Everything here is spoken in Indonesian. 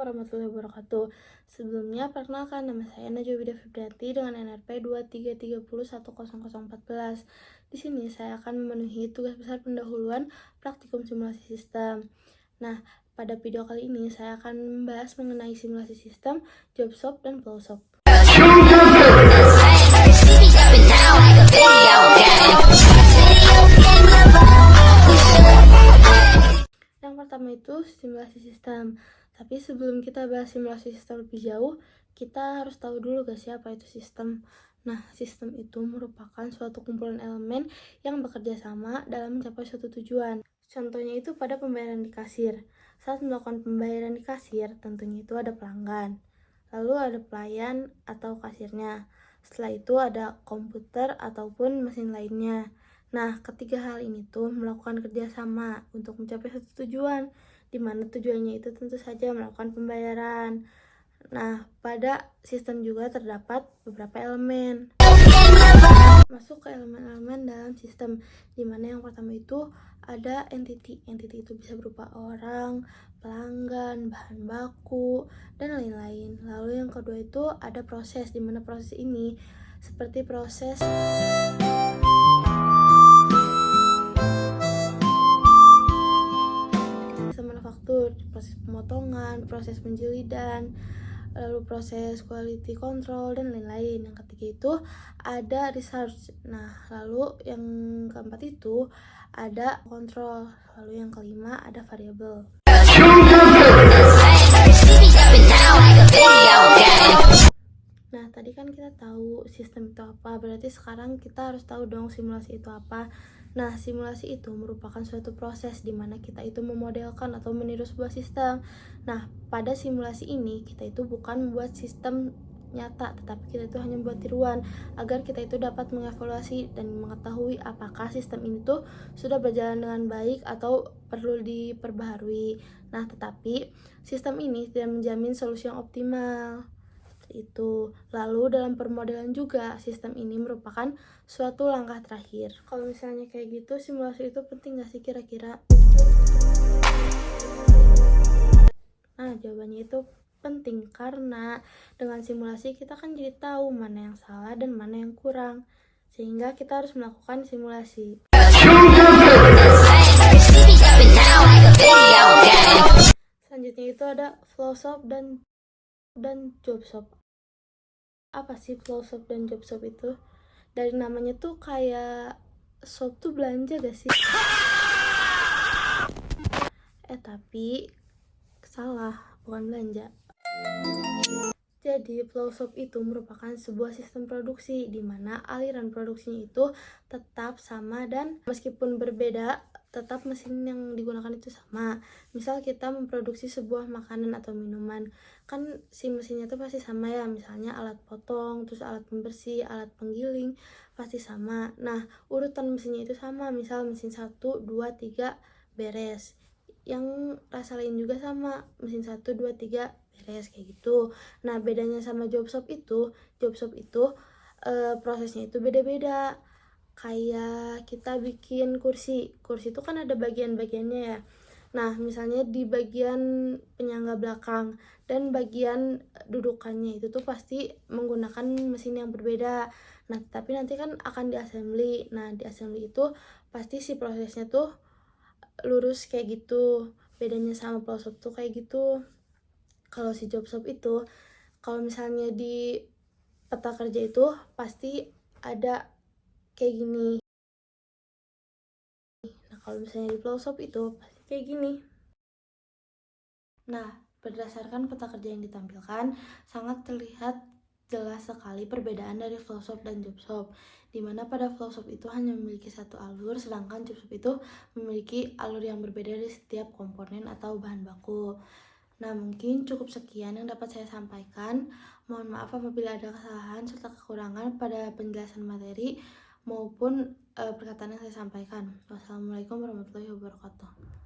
warahmatullahi wabarakatuh. Sebelumnya, perkenalkan nama saya Najwa Widya Febrianti dengan NRP 23301014. Di sini saya akan memenuhi tugas besar pendahuluan praktikum simulasi sistem. Nah, pada video kali ini saya akan membahas mengenai simulasi sistem, job shop, dan flow shop. Yang pertama itu simulasi sistem. Tapi sebelum kita bahas simulasi sistem lebih jauh, kita harus tahu dulu guys ya apa itu sistem. Nah, sistem itu merupakan suatu kumpulan elemen yang bekerja sama dalam mencapai suatu tujuan. Contohnya itu pada pembayaran di kasir. Saat melakukan pembayaran di kasir, tentunya itu ada pelanggan. Lalu ada pelayan atau kasirnya. Setelah itu ada komputer ataupun mesin lainnya. Nah, ketiga hal ini tuh melakukan kerjasama untuk mencapai satu tujuan, di mana tujuannya itu tentu saja melakukan pembayaran. Nah, pada sistem juga terdapat beberapa elemen. Masuk ke elemen-elemen dalam sistem, di mana yang pertama itu ada entity. Entity itu bisa berupa orang, pelanggan, bahan baku, dan lain-lain. Lalu yang kedua itu ada proses, di mana proses ini seperti proses manufaktur, proses pemotongan, proses penjilidan, lalu proses quality control, dan lain-lain. Yang ketiga itu ada research. Nah, lalu yang keempat itu ada kontrol. Lalu yang kelima ada variabel. Nah, tadi kan kita tahu sistem itu apa, berarti sekarang kita harus tahu dong simulasi itu apa. Nah, simulasi itu merupakan suatu proses di mana kita itu memodelkan atau meniru sebuah sistem. Nah, pada simulasi ini kita itu bukan membuat sistem nyata, tetapi kita itu hanya membuat tiruan agar kita itu dapat mengevaluasi dan mengetahui apakah sistem ini tuh sudah berjalan dengan baik atau perlu diperbaharui. Nah, tetapi sistem ini tidak menjamin solusi yang optimal. Itu. Lalu dalam permodelan juga sistem ini merupakan suatu langkah terakhir. Kalau misalnya kayak gitu, simulasi itu penting gak sih kira-kira? Nah, jawabannya itu penting karena dengan simulasi kita kan jadi tahu mana yang salah dan mana yang kurang, sehingga kita harus melakukan simulasi. Selanjutnya itu ada flow shop dan job shop. Apa sih flow shop dan job shop itu? Dari namanya tuh kayak shop tuh belanja gak sih? Tapi salah, bukan belanja. Jadi flow shop itu merupakan sebuah sistem produksi di mana aliran produksinya itu tetap sama dan meskipun berbeda, tetap mesin yang digunakan itu sama. Misal kita memproduksi sebuah makanan atau minuman, kan si mesinnya itu pasti sama ya, misalnya alat potong, terus alat pembersih, alat penggiling, pasti sama. Nah, urutan mesinnya itu sama, misal mesin 1, 2, 3 beres. Yang rasa lain juga sama, mesin 1, 2, 3 beres, kayak gitu. Nah, bedanya sama job shop itu prosesnya itu beda-beda. Kayak kita bikin kursi itu kan ada bagian-bagiannya ya. Nah, misalnya di bagian penyangga belakang dan bagian dudukannya itu tuh pasti menggunakan mesin yang berbeda. Nah, tapi nanti kan akan diassembly. Nah, di assembly itu pasti si prosesnya tuh lurus kayak gitu. Bedanya sama flow shop tuh kayak gitu. Kalau si job shop itu, kalau misalnya di peta kerja itu pasti ada kayak gini. Nah, kalau misalnya di flow shop itu pasti kayak gini. Nah, berdasarkan peta kerja yang ditampilkan, sangat terlihat jelas sekali perbedaan dari flow shop dan job shop, di mana pada flow shop itu hanya memiliki satu alur, sedangkan job shop itu memiliki alur yang berbeda dari setiap komponen atau bahan baku. Nah, mungkin cukup sekian yang dapat saya sampaikan. Mohon maaf apabila ada kesalahan serta kekurangan pada penjelasan materi maupun perkataan yang saya sampaikan. Wassalamualaikum warahmatullahi wabarakatuh.